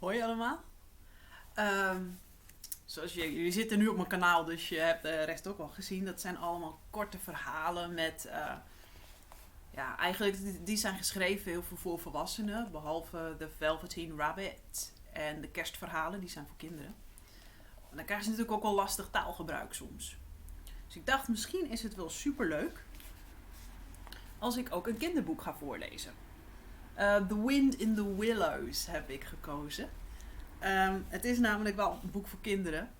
Hoi allemaal. Zoals jullie zitten nu op mijn kanaal, dus je hebt de rest ook al gezien. Dat zijn allemaal korte verhalen met... eigenlijk die zijn geschreven heel veel voor volwassenen. Behalve de Velveteen Rabbit en de kerstverhalen, die zijn voor kinderen. En dan krijgen ze natuurlijk ook wel lastig taalgebruik soms. Dus ik dacht, misschien is het wel superleuk als ik ook een kinderboek ga voorlezen. The Wind in the Willows heb ik gekozen. Het is namelijk wel een boek voor kinderen.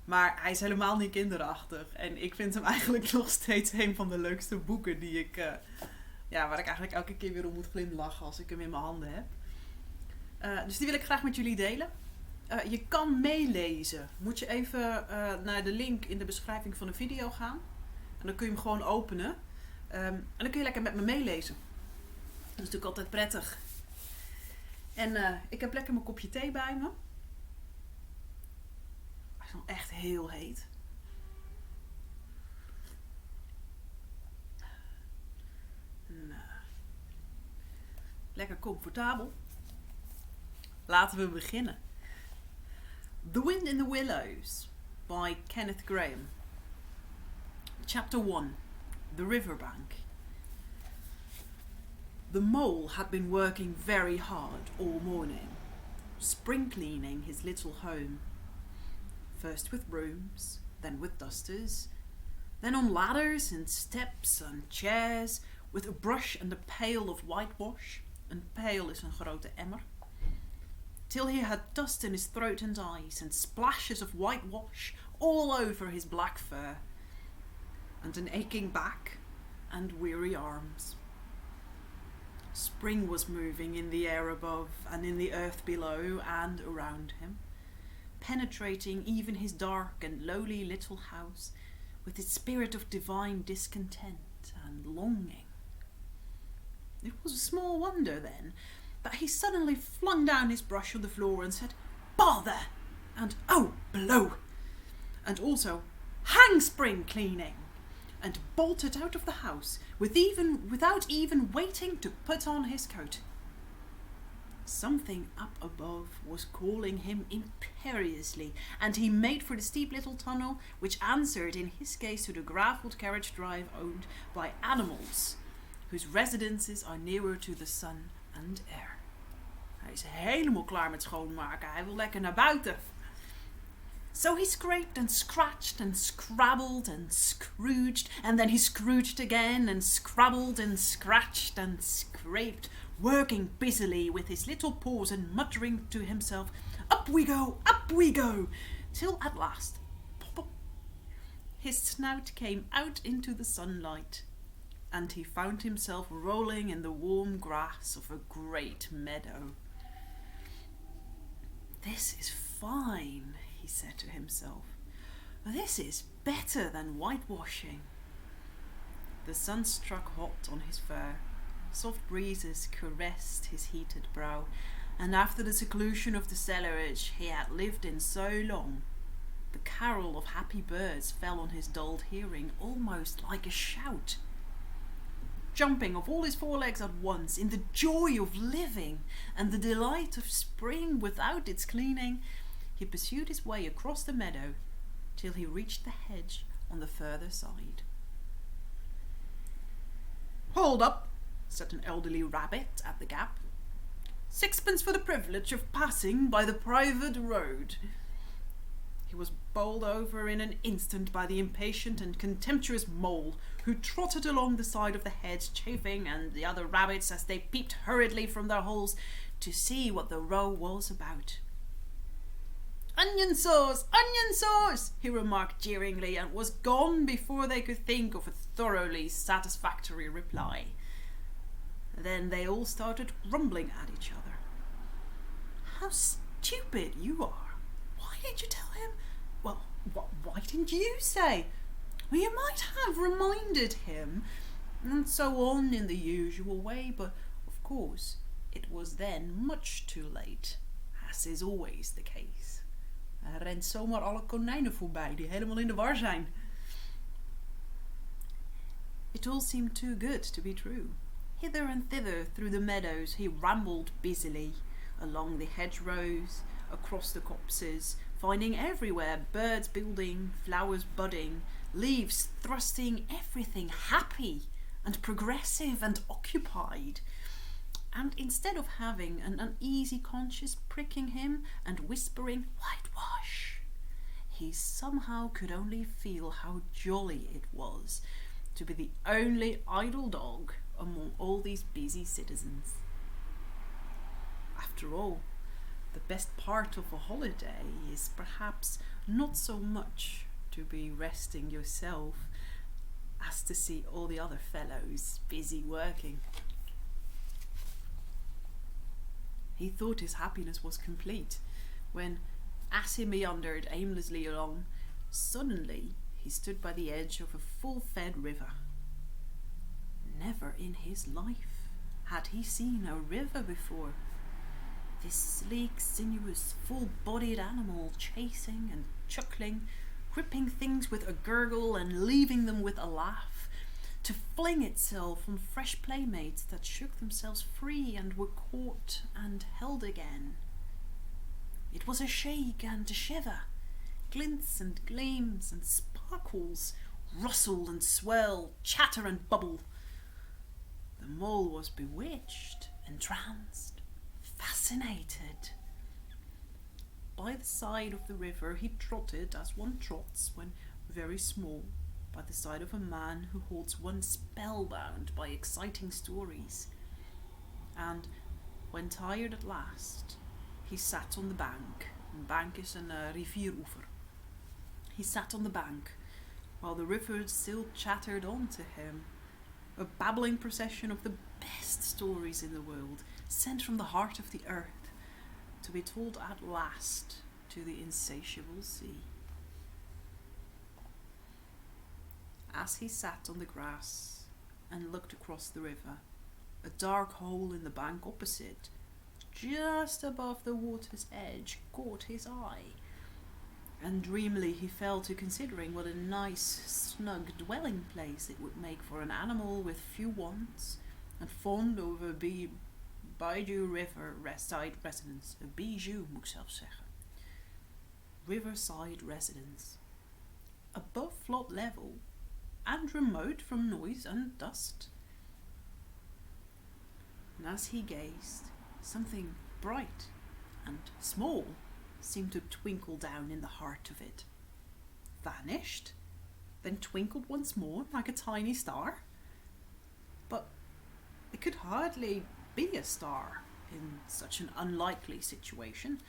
Maar hij is helemaal niet kinderachtig. En ik vind hem eigenlijk nog steeds een van de leukste boeken die ik... waar ik eigenlijk elke keer weer om moet glimlachen als ik hem in mijn handen heb. Dus die wil ik graag met jullie delen. Je kan meelezen. Moet je even naar de link in de beschrijving van de video gaan. En dan kun je hem gewoon openen. En dan kun je lekker met me meelezen. Dat is natuurlijk altijd prettig. En ik heb lekker mijn kopje thee bij me. Hij is nog echt heel heet. En, lekker comfortabel. Laten we beginnen. The Wind in the Willows by Kenneth Grahame. Chapter 1. The Riverbank. The mole had been working very hard all morning, spring cleaning his little home. First with brooms, then with dusters, then on ladders and steps and chairs, with a brush and a pail of whitewash, and pail is een grote emmer, till he had dust in his throat and eyes, and splashes of whitewash all over his black fur, and an aching back and weary arms. Spring was moving in the air above and in the earth below and around him, penetrating even his dark and lowly little house with its spirit of divine discontent and longing. It was a small wonder, then, that he suddenly flung down his brush on the floor and said, "Bother!" and "Oh, blow!" and also, "Hang spring cleaning!" and bolted out of the house without even waiting to put on his coat. Something up above was calling him imperiously, and he made for the steep little tunnel which answered in his case to the gravelled carriage drive owned by animals, whose residences are nearer to the sun and air. Hij is helemaal klaar met schoonmaken. Hij wil lekker naar buiten. So he scraped and scratched and scrabbled and scrooged, and then he scrooged again and scrabbled and scratched and scraped, working busily with his little paws and muttering to himself, up we go, till at last, pop, his snout came out into the sunlight, and he found himself rolling in the warm grass of a great meadow. This is fine, he said to himself. This is better than whitewashing. The sun struck hot on his fur. Soft breezes caressed his heated brow, and after the seclusion of the cellarage he had lived in so long, the carol of happy birds fell on his dulled hearing almost like a shout. Jumping off all his four legs at once, in the joy of living and the delight of spring without its cleaning, he pursued his way across the meadow till he reached the hedge on the further side. "Hold up," said an elderly rabbit at the gap. "Sixpence for the privilege of passing by the private road." He was bowled over in an instant by the impatient and contemptuous mole, who trotted along the side of the hedge, chaffing and the other rabbits as they peeped hurriedly from their holes to see what the row was about. Onion sauce, he remarked jeeringly, and was gone before they could think of a thoroughly satisfactory reply. Then they all started grumbling at each other. "How stupid you are! Why did you tell him? Well, why didn't you say? Well, you might have reminded him," and so on in the usual way, but of course it was then much too late, as is always the case. Hij rent zomaar alle konijnen voorbij die helemaal in de war zijn. It all seemed too good to be true. Hither and thither through the meadows he rambled busily, along the hedgerows, across the copses, finding everywhere birds building, flowers budding, leaves thrusting, everything happy and progressive and occupied. And instead of having an uneasy conscience pricking him and whispering, "Whitewash," he somehow could only feel how jolly it was to be the only idle dog among all these busy citizens. After all, the best part of a holiday is perhaps not so much to be resting yourself as to see all the other fellows busy working. He thought his happiness was complete when, as he meandered aimlessly along, suddenly he stood by the edge of a full-fed river. Never in his life had he seen a river before. This sleek, sinuous, full-bodied animal chasing and chuckling, gripping things with a gurgle and leaving them with a laugh, to fling itself on fresh playmates that shook themselves free and were caught and held again. It was a shake and a shiver, glints and gleams and sparkles, rustle and swell, chatter and bubble. The mole was bewitched, entranced, fascinated. By the side of the river he trotted as one trots when very small, by the side of a man who holds one spellbound by exciting stories. And when tired at last, he sat on the bank. Een bank is een rivieroever. He sat on the bank, while the river still chattered on to him, a babbling procession of the best stories in the world, sent from the heart of the earth, to be told at last to the insatiable sea. As he sat on the grass and looked across the river, a dark hole in the bank opposite, just above the water's edge, caught his eye, and dreamily he fell to considering what a nice, snug dwelling place it would make for an animal with few wants and fond of a bijou riverside residence. A bijou moet ik zelf zeggen. Riverside residence. Above flood level and remote from noise and dust. And as he gazed, something bright and small seemed to twinkle down in the heart of it, vanished, then twinkled once more like a tiny star. But it could hardly be a star in such an unlikely situation.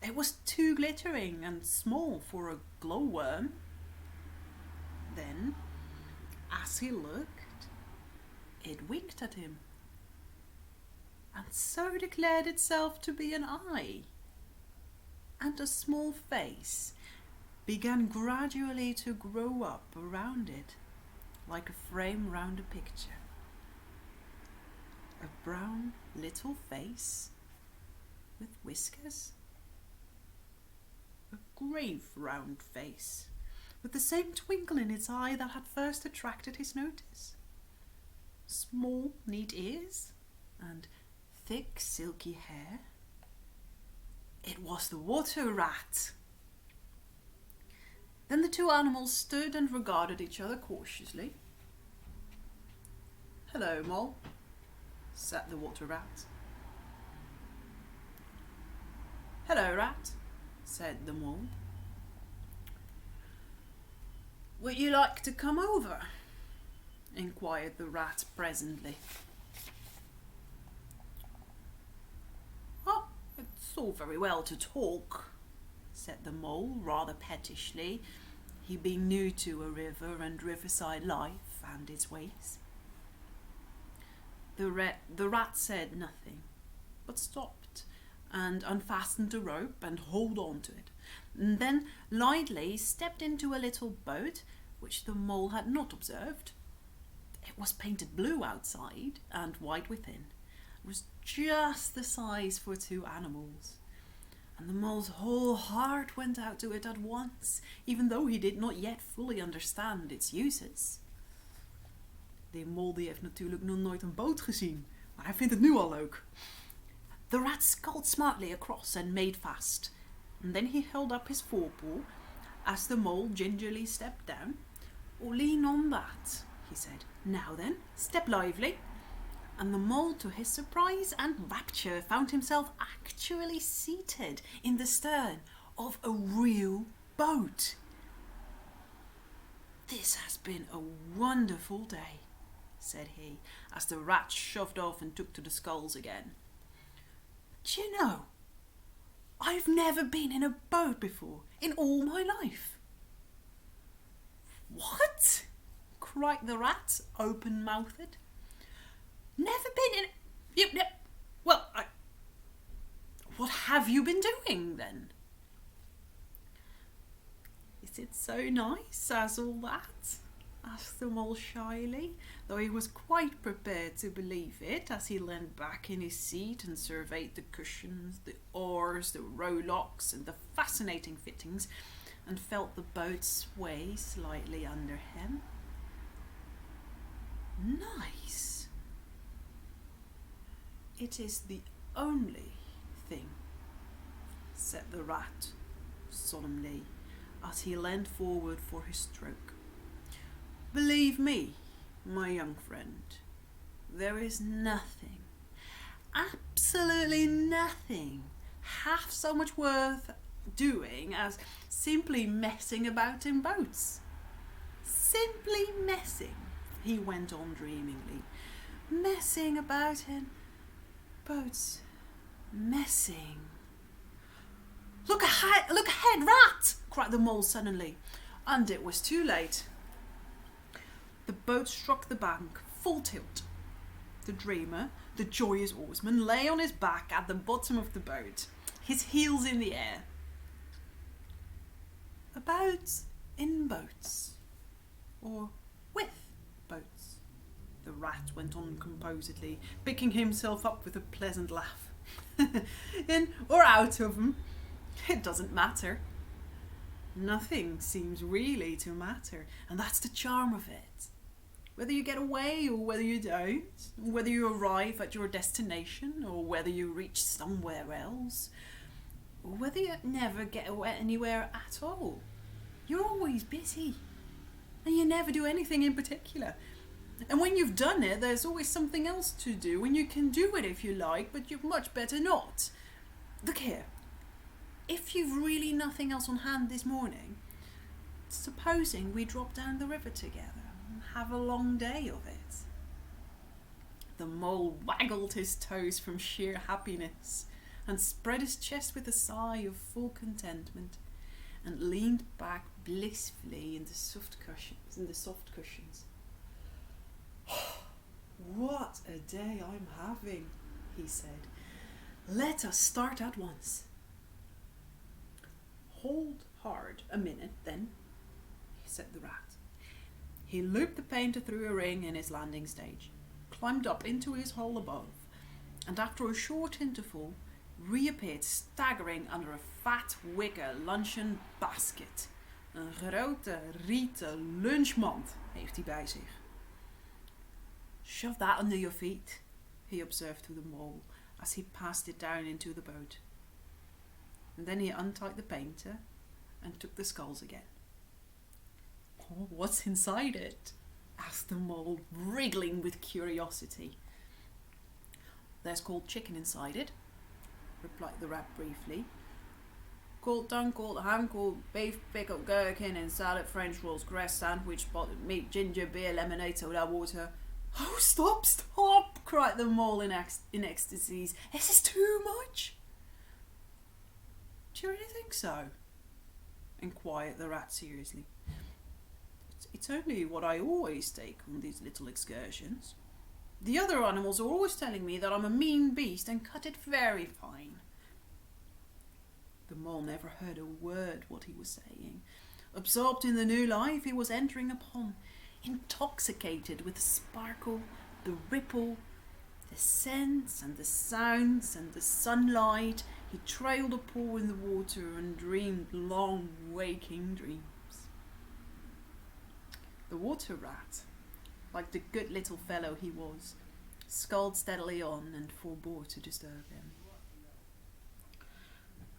It was too glittering and small for a glowworm. Then, as he looked, it winked at him, and so declared itself to be an eye, and a small face began gradually to grow up around it, like a frame round a picture. A brown little face with whiskers. A grave round face with the same twinkle in its eye that had first attracted his notice. Small, neat ears and thick, silky hair. It was the water rat. Then the two animals stood and regarded each other cautiously. "Hello, Mole," said the water rat. "Hello, Rat," said the Mole. "Would you like to come over?" inquired the rat presently. "Oh, it's all very well to talk," said the Mole rather pettishly, he being new to a river and riverside life and its ways. The rat said nothing, but stopped and unfastened a rope and hauled on to it, and then lightly stepped into a little boat which the Mole had not observed. It was painted blue outside and white within. It was just the size for two animals, and the Mole's whole heart went out to it at once, even though he did not yet fully understand its uses. De Mol die heeft natuurlijk nog nooit een boot gezien, maar hij vindt het nu al leuk. The rat sculled smartly across and made fast, and then he held up his forepaw as the mole gingerly stepped down. "Oh, lean on that," he said. "Now then, step lively." And the mole, to his surprise and rapture, found himself actually seated in the stern of a real boat. "This has been a wonderful day," said he, as the rat shoved off and took to the sculls again. "Do you know, I've never been in a boat before in all my life." "What?" cried the rat, open-mouthed. "Never been in... Yep. Well, what have you been doing, then?" "Is it so nice as all that?" asked the mole shyly, though he was quite prepared to believe it, as he leaned back in his seat and surveyed the cushions, the oars, the rowlocks, and the fascinating fittings, and felt the boat sway slightly under him. "Nice. It is the only thing," said the rat solemnly, as he leaned forward for his stroke. "Believe me, my young friend, there is nothing, absolutely nothing, half so much worth doing as simply messing about in boats. Simply messing," he went on dreamingly. "Messing about in boats. Messing." Look ahead, rat!" cried the mole suddenly, and it was too late. The boat struck the bank, full tilt. The dreamer, the joyous oarsman, lay on his back at the bottom of the boat, his heels in the air. "About in boats, or with boats," the rat went on composedly, picking himself up with a pleasant laugh. "In or out of 'em, it doesn't matter. Nothing seems really to matter, and that's the charm of it. Whether you get away or whether you don't, whether you arrive at your destination or whether you reach somewhere else, or whether you never get anywhere at all, you're always busy, and you never do anything in particular. And when you've done it, there's always something else to do, and you can do it if you like, but you'd much better not. Look here, if you've really nothing else on hand this morning, supposing we drop down the river together and have a long day of it." The mole waggled his toes from sheer happiness and spread his chest with a sigh of full contentment, and leaned back blissfully in the soft cushions. "What a day I'm having," he said. "Let us start at once." "Hold hard a minute, then," said the rat. He looped the painter through a ring in his landing stage, climbed up into his hole above, and after a short interval reappeared staggering under a fat wicker luncheon basket. Een grote rieten lunchmand heeft hij bij zich. "Shove that under your feet," he observed to the mole as he passed it down into the boat. And then he untied the painter and took the sculls again. "Oh, what's inside it?" asked the mole, wriggling with curiosity. "There's cold chicken inside it," replied the rat briefly. "Cold tongue, cold ham, cold beef, pickled gherkin and salad, French rolls, grass sandwich, spotted meat, ginger beer, lemonade, soda water." "Oh, stop!" cried the mole in ecstasies. "This is too much." "Do you really think so?" inquired the rat seriously. It's only what I always take on these little excursions. The other animals are always telling me that I'm a mean beast and cut it very fine." The mole never heard a word what he was saying. Absorbed in the new life he was entering upon, intoxicated with the sparkle, the ripple, the scents and the sounds and the sunlight, he trailed a paw in the water and dreamed long waking dreams. The water rat, like the good little fellow he was, sculled steadily on and forbore to disturb him.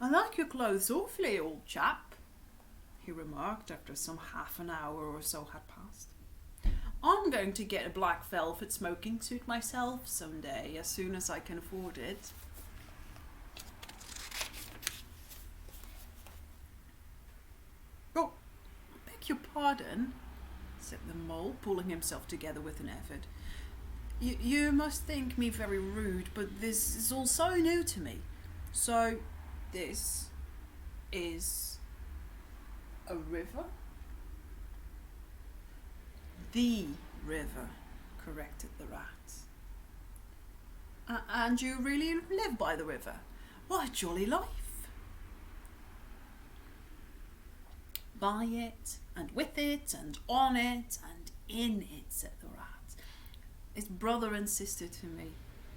I like your clothes awfully, old chap, he remarked after some half an hour or so had passed. I'm going to get a black velvet smoking suit myself some day, as soon as I can afford it. Oh, beg your pardon, said the mole, pulling himself together with an effort. You must think me very rude, but this is all so new to me. So, this is a river? The river, corrected the rat. And you really live by the river? What a jolly life! By it, and with it, and on it, and in it, said the rat. It's brother and sister to me,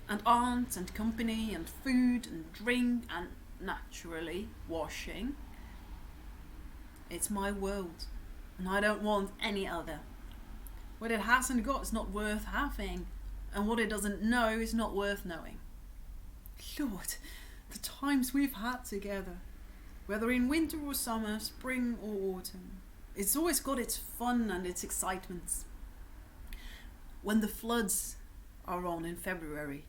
and aunt, and company, and food, and drink, and, naturally, washing. It's my world, and I don't want any other. What it hasn't got is not worth having, and what it doesn't know is not worth knowing. Lord, the times we've had together, whether in winter or summer, spring or autumn, it's always got its fun and its excitements. When the floods are on in February,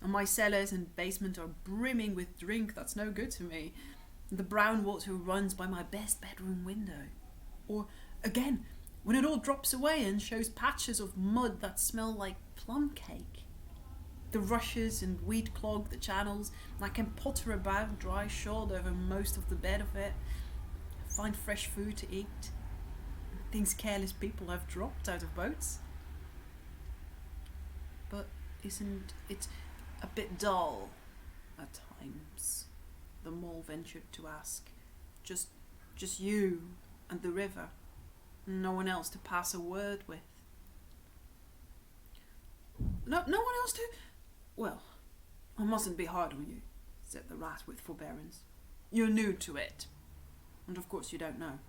and my cellars and basement are brimming with drink that's no good to me, the brown water runs by my best bedroom window. Or, again, when it all drops away and shows patches of mud that smell like plum cake. The rushes and weed clog the channels, and I can potter about dry shod over most of the bed of it, find fresh food to eat, things careless people have dropped out of boats. But isn't it a bit dull at times? The mole ventured to ask. Just you and the river. No one else to pass a word with. No one else to... Well, I mustn't be hard on you, said the rat with forbearance. You're new to it. And of course you don't know.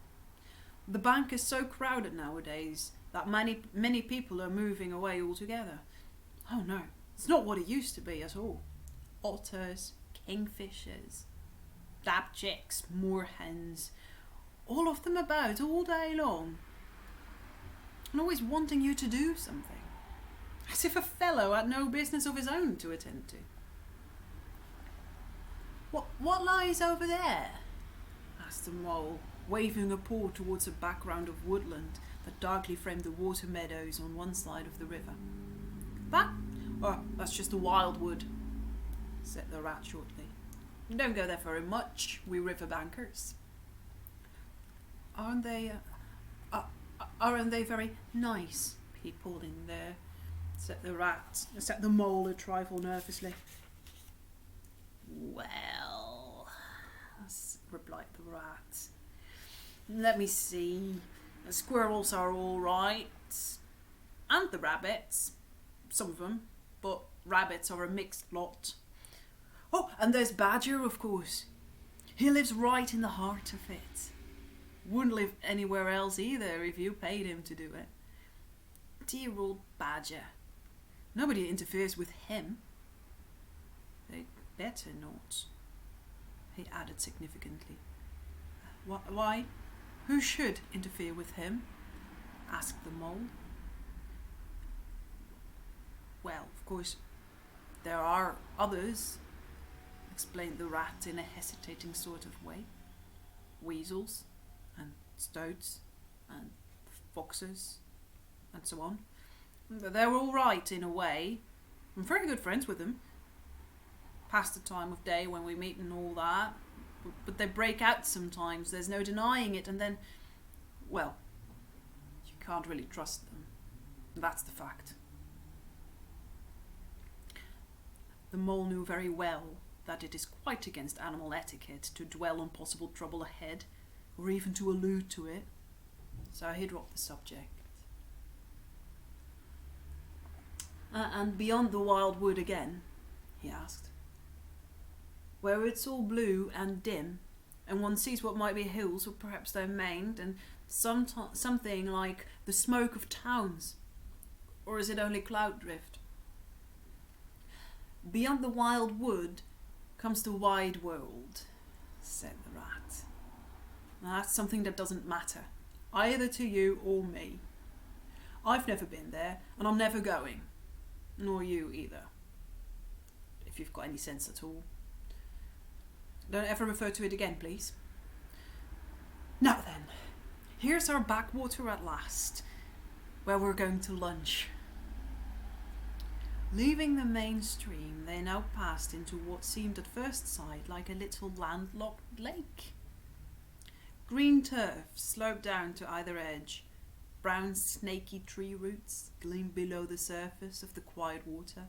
The bank is so crowded nowadays that many people are moving away altogether. Oh no, it's not what it used to be at all. Otters, kingfishers, dabchicks, moorhens, all of them about all day long, and always wanting you to do something, as if a fellow had no business of his own to attend to. What lies over there? Asked the mole, waving a paw towards a background of woodland that darkly framed the water meadows on one side of the river. That? Oh, that's just a wildwood, said the rat shortly. You don't go there very much, we river bankers. Aren't they very nice people in there? Said the mole a trifle nervously. Well, replied the rat. Let me see. The squirrels are all right, and the rabbits. Some of them, but rabbits are a mixed lot. Oh, and there's Badger, of course. He lives right in the heart of it. Wouldn't live anywhere else either if you paid him to do it. Dear old Badger. Nobody interferes with him. They'd better not, he added significantly. Why? Who should interfere with him? Asked the mole. Well, of course, there are others, explained the rat in a hesitating sort of way. Weasels, and stoats, and foxes, and so on. They're all right in a way. I'm very good friends with them. Past the time of day when we meet and all that. But they break out sometimes, there's no denying it, and then, well, you can't really trust them. That's the fact. The mole knew very well that it is quite against animal etiquette to dwell on possible trouble ahead, or even to allude to it, so he dropped the subject. And beyond the wild wood again, he asked, where it's all blue and dim, and one sees what might be hills, or perhaps they're maned, and something like the smoke of towns, or is it only cloud drift? Beyond the wild wood comes the wide world, said the rat. Now, that's something that doesn't matter, either to you or me. I've never been there, and I'm never going. Nor you either. If you've got any sense at all. Don't ever refer to it again, please. Now then, here's our backwater at last, where we're going to lunch. Leaving the main stream, they now passed into what seemed at first sight like a little landlocked lake. Green turf sloped down to either edge. Brown snaky tree roots gleamed below the surface of the quiet water,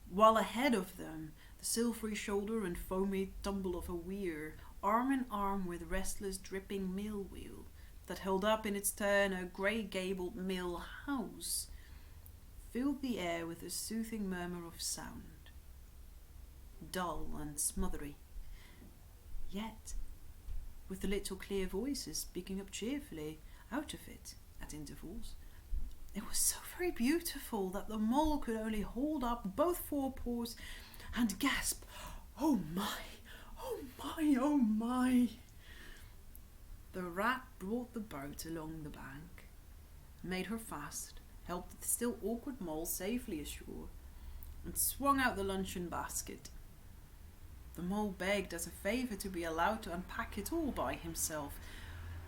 while ahead of them the silvery shoulder and foamy tumble of a weir, arm in arm with restless dripping mill wheel, that held up in its turn a grey-gabled mill house, filled the air with a soothing murmur of sound, dull and smothery, yet with the little clear voices speaking up cheerfully out of it at intervals. It was so very beautiful that the mole could only hold up both forepaws and gasp, "Oh my, oh my, oh my." The rat brought the boat along the bank, made her fast, helped the still awkward mole safely ashore, and swung out the luncheon basket. The mole begged as a favour to be allowed to unpack it all by himself,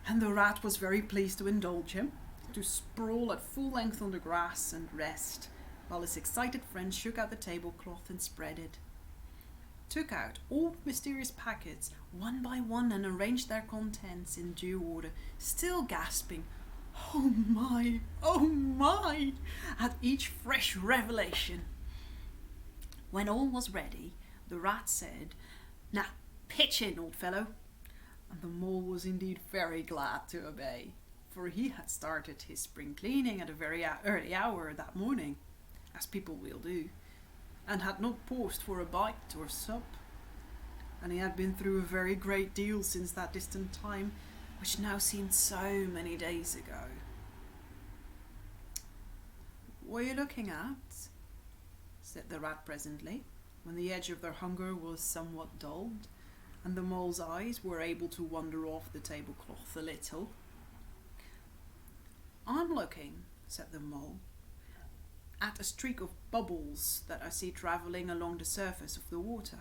and the rat was very pleased to indulge him, to sprawl at full length on the grass and rest, while his excited friend shook out the tablecloth and spread it, took out all the mysterious packets one by one and arranged their contents in due order, still gasping, "Oh my," at each fresh revelation. When all was ready, the rat said, "Now, pitch in, old fellow," and the mole was indeed very glad to obey, for he had started his spring cleaning at a very early hour that morning, as people will do, and had not paused for a bite or sup, and he had been through a very great deal since that distant time, which now seemed so many days ago. "What are you looking at?" said the rat presently, when the edge of their hunger was somewhat dulled, and the mole's eyes were able to wander off the tablecloth a little. "I'm looking," said the mole, "at a streak of bubbles that I see travelling along the surface of the water.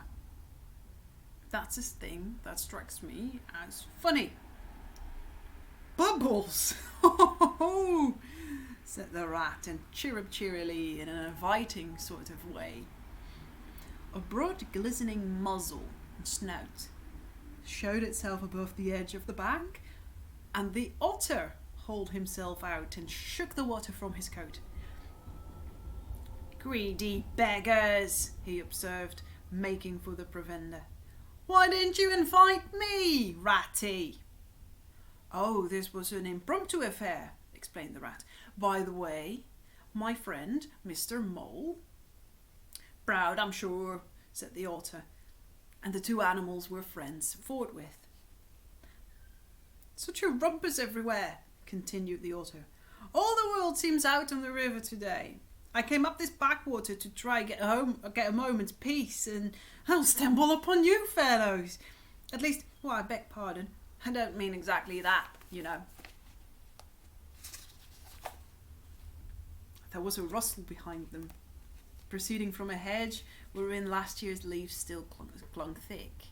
That's a thing that strikes me as funny." "Bubbles! Ho!" said the rat, and chirruped cheerily in an inviting sort of way. A broad glistening muzzle and snout showed itself above the edge of the bank, and the otter hauled himself out and shook the water from his coat. "Greedy beggars," he observed, making for the provender. "Why didn't you invite me, Ratty?" "Oh, this was an impromptu affair," explained the rat. "By the way, my friend, Mr. Mole." "Proud, I'm sure," said the otter, and the two animals were friends forthwith. "Such a rumpus everywhere," continued the otter. "All the world seems out on the river today. I came up this backwater to try get a moment's peace, and I'll stumble upon you fellows. At least, well, I beg pardon. I don't mean exactly that, you know." There was a rustle behind them, proceeding from a hedge wherein last year's leaves still clung thick,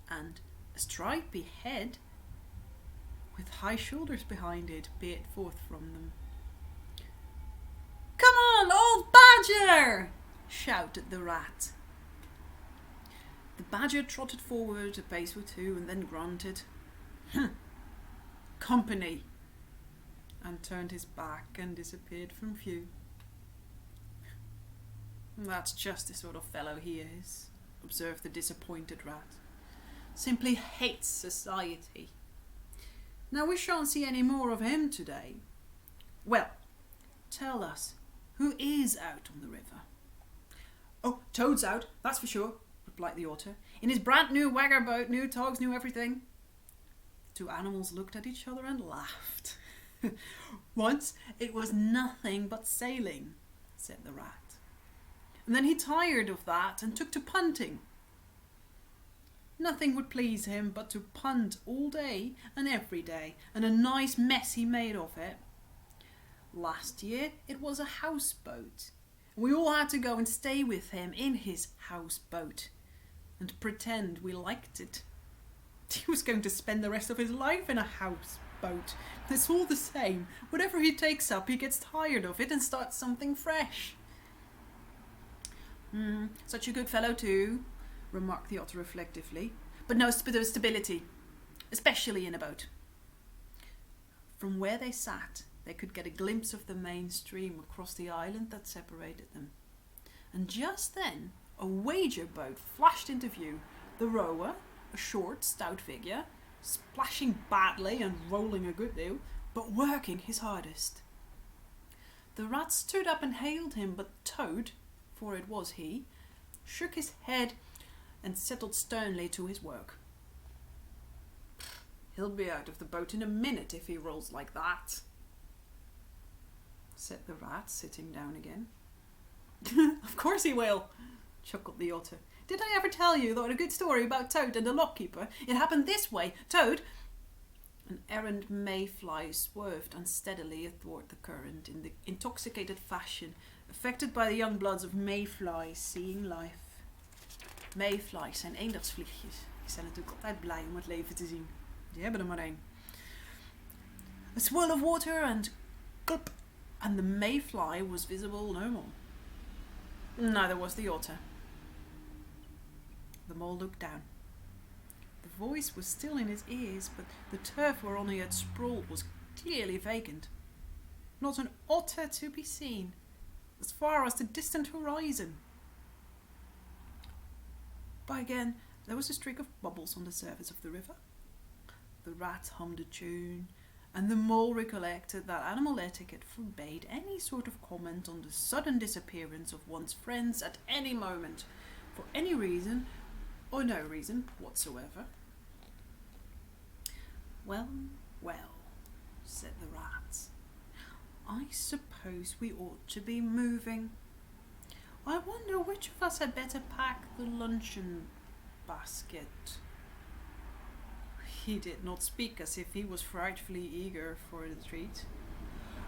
and a stripy head with high shoulders behind it peered forth from them. "Come on, old badger!" shouted the rat. The badger trotted forward a pace or two and then grunted, "Company," and turned his back and disappeared from view. "That's just the sort of fellow he is," observed the disappointed rat. "Simply hates society. Now we shan't see any more of him today. Well, tell us, who is out on the river?" "Oh, Toad's out, that's for sure," replied the otter. "In his brand new wagger boat, new togs, new everything." The two animals looked at each other and laughed. "Once it was nothing but sailing," said the rat. "And then he tired of that and took to punting." Nothing would please him but to punt all day and every day, and a nice mess he made of it. Last year it was a houseboat. We all had to go and stay with him in his houseboat and pretend we liked it. He was going to spend the rest of his life in a houseboat. It's all the same. Whatever he takes up, he gets tired of it and starts something fresh. Such a good fellow too, remarked the otter reflectively, but no stability, especially in a boat. From where they sat, they could get a glimpse of the main stream across the island that separated them. And just then, a wager boat flashed into view. The rower, a short, stout figure, splashing badly and rolling a good deal, but working his hardest. The rat stood up and hailed him, but Toad, for it was he, shook his head and settled sternly to his work. He'll be out of the boat in a minute if he rolls like that, said the rat, sitting down again. Of course he will, chuckled the otter. Did I ever tell you that a good story about Toad and the lockkeeper? It happened this way. Toad... An errant mayfly swerved unsteadily athwart the current in the intoxicated fashion affected by the young bloods of mayflies seeing life. Mayflies zijn eendagsvliegjes. Die zijn natuurlijk altijd blij om het leven te zien. Die hebben er maar één. A swirl of water and gulp, and the mayfly was visible no more. Neither was the otter. The mole looked down. The voice was still in his ears, but the turf whereon he had sprawled was clearly vacant. Not an otter to be seen, as far as the distant horizon. But again, there was a streak of bubbles on the surface of the river. The rat hummed a tune, and the mole recollected that animal etiquette forbade any sort of comment on the sudden disappearance of one's friends at any moment, for any reason or no reason whatsoever. Well, well, said the rat. I suppose we ought to be moving. I wonder which of us had better pack the luncheon basket. He did not speak as if he was frightfully eager for the treat.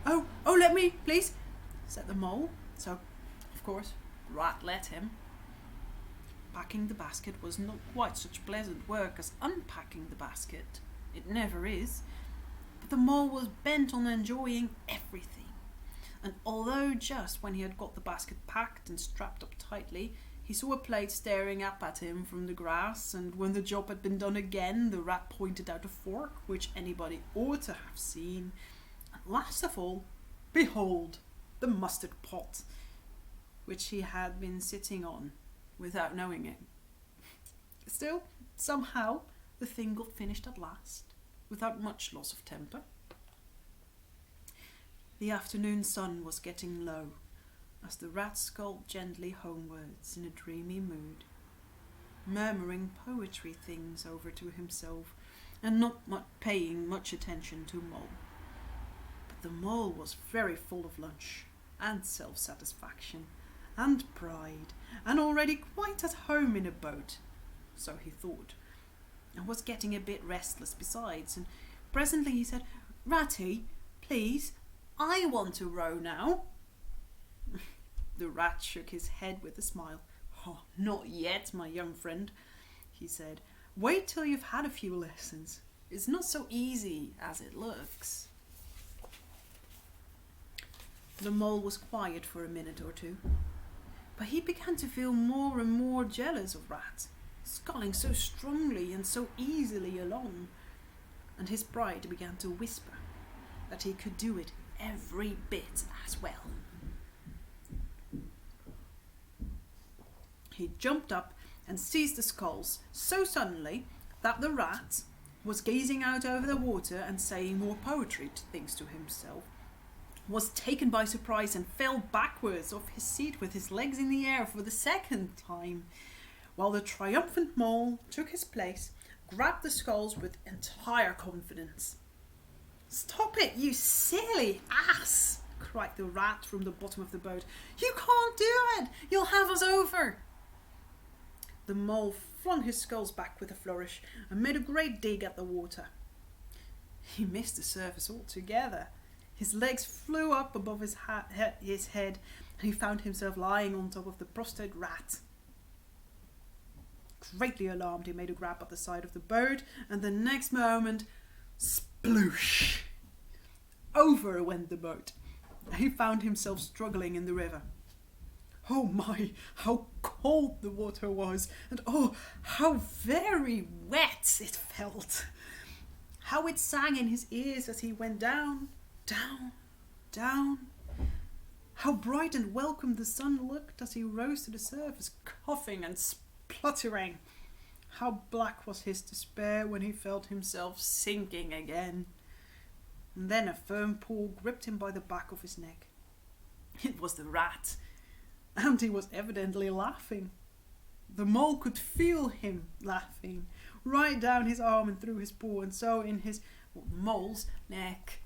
Oh, let me, please, said the mole. So, of course, rat let him. Packing the basket was not quite such pleasant work as unpacking the basket. It never is. But the mole was bent on enjoying everything. And although just when he had got the basket packed and strapped up tightly, he saw a plate staring up at him from the grass, and when the job had been done again, the rat pointed out a fork, which anybody ought to have seen. And last of all, behold, the mustard pot, which he had been sitting on, without knowing it. Still, somehow, the thing got finished at last, without much loss of temper. The afternoon sun was getting low, as the rat sculled gently homewards in a dreamy mood, murmuring poetry things over to himself, and not paying much attention to Mole. But the mole was very full of lunch, and self-satisfaction, and pride, and already quite at home in a boat, so he thought, and was getting a bit restless besides, and presently he said, "Ratty, please, I want to row now." The rat shook his head with a smile. "Oh, not yet, my young friend," he said. "Wait till you've had a few lessons. It's not so easy as it looks." The mole was quiet for a minute or two, but he began to feel more and more jealous of Rat, sculling so strongly and so easily along, and his pride began to whisper that he could do it every bit as well. He jumped up and seized the sculls so suddenly that the rat was gazing out over the water and saying more poetry things to himself, was taken by surprise and fell backwards off his seat with his legs in the air for the second time, while the triumphant mole took his place, grabbed the sculls with entire confidence. "Stop it, you silly ass!" cried the rat from the bottom of the boat. "You can't do it! You'll have us over!" The mole flung his sculls back with a flourish and made a great dig at the water. He missed the surface altogether. His legs flew up above his head, and he found himself lying on top of the prostrate rat. Greatly alarmed, he made a grab at the side of the boat, and the next moment, sploosh! Over went the boat. He found himself struggling in the river. Oh my, how cold the water was, and oh, how very wet it felt. How it sang in his ears as he went down, down, down. How bright and welcome the sun looked as he rose to the surface, coughing and spluttering. How black was his despair when he felt himself sinking again. And then a firm paw gripped him by the back of his neck. It was the rat, and he was evidently laughing. The mole could feel him laughing, right down his arm and through his paw, and so in the mole's neck.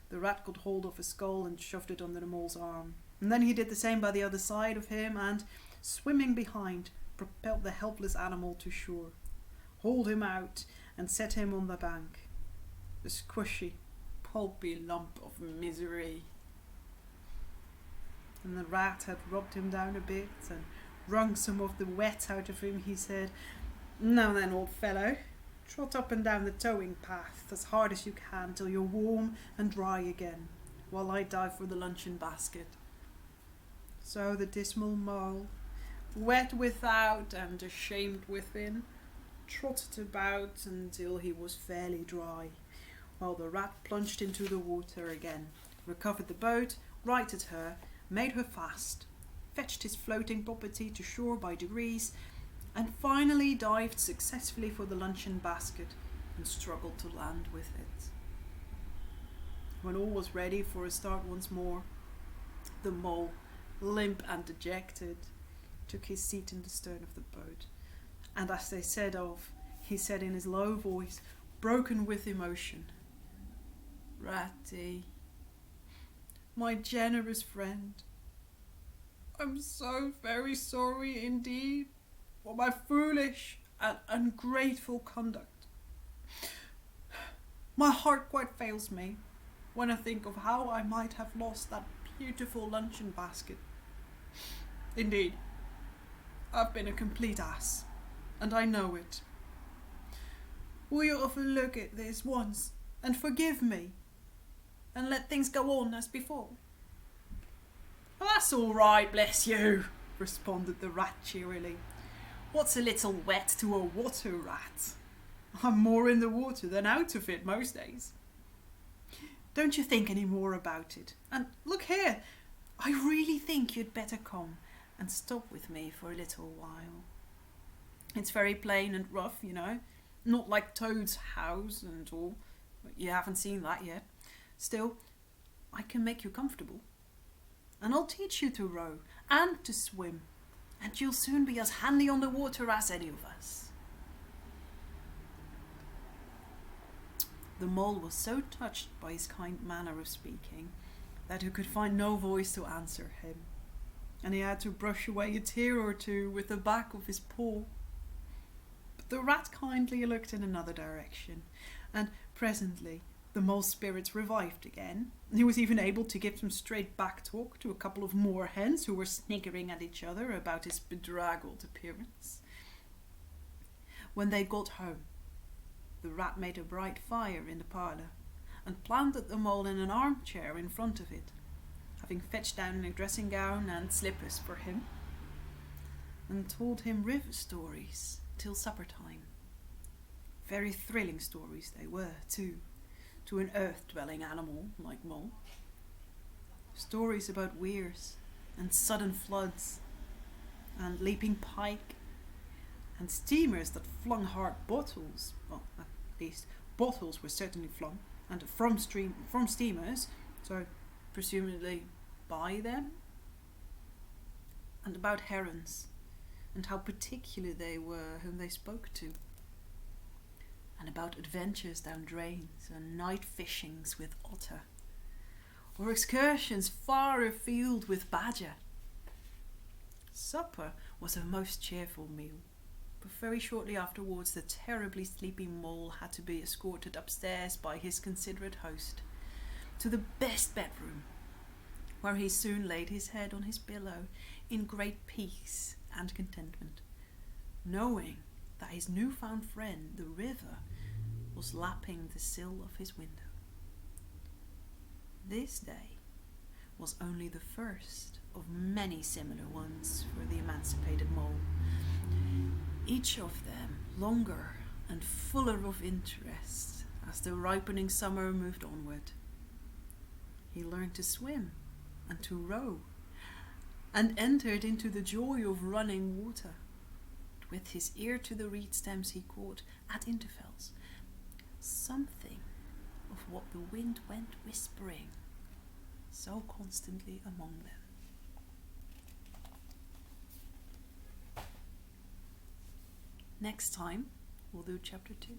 The rat got hold of his skull and shoved it under the mole's arm. And then he did the same by the other side of him and, swimming behind, propelled the helpless animal to shore, hauled him out and set him on the bank. The squishy, pulpy lump of misery. And the rat had rubbed him down a bit and wrung some of the wet out of him. He said, "Now then, old fellow, trot up and down the towing path as hard as you can till you're warm and dry again, while I dive for the luncheon basket." So the dismal mole, wet without and ashamed within, trotted about until he was fairly dry, while the rat plunged into the water again, recovered the boat, righted her, made her fast, fetched his floating property to shore by degrees, and finally dived successfully for the luncheon basket and struggled to land with it. When all was ready for a start once more, the mole, limp and dejected, took his seat in the stern of the boat, and as they set off, he said in his low voice, broken with emotion, "Ratty, my generous friend, I'm so very sorry indeed for my foolish and ungrateful conduct. My heart quite fails me when I think of how I might have lost that beautiful luncheon basket. Indeed, I've been a complete ass, and I know it. Will you overlook it this once and forgive me, and let things go on as before?" "That's all right, bless you," responded the rat cheerily. "What's a little wet to a water rat? I'm more in the water than out of it most days. Don't you think any more about it. And look here, I really think you'd better come and stop with me for a little while. It's very plain and rough, you know, not like Toad's house and all. You haven't seen that yet. Still, I can make you comfortable. And I'll teach you to row and to swim, and you'll soon be as handy on the water as any of us." The mole was so touched by his kind manner of speaking that he could find no voice to answer him, and he had to brush away a tear or two with the back of his paw. But the rat kindly looked in another direction, and presently the mole's spirits revived again. He was even able to give some straight back talk to a couple of moor hens who were sniggering at each other about his bedraggled appearance. When they got home, the rat made a bright fire in the parlour and planted the mole in an armchair in front of it, having fetched down a dressing gown and slippers for him, and told him river stories till supper time. Very thrilling stories they were, too, to an earth-dwelling animal like mole. Stories about weirs and sudden floods and leaping pike and steamers that flung hard bottles. Well, at least bottles were certainly flung, and from steamers, so presumably by them. And about herons, and how particular they were whom they spoke to. And about adventures down drains and night fishings with otter, or excursions far afield with badger. Supper was a most cheerful meal, but very shortly afterwards the terribly sleepy mole had to be escorted upstairs by his considerate host to the best bedroom, where he soon laid his head on his pillow in great peace and contentment, knowing that his newfound friend, the river, was lapping the sill of his window. This day was only the first of many similar ones for the emancipated mole, each of them longer and fuller of interest as the ripening summer moved onward. He learned to swim and to row, and entered into the joy of running water. With his ear to the reed stems he caught, at intervals, something of what the wind went whispering so constantly among them. Next time, we'll do chapter 2.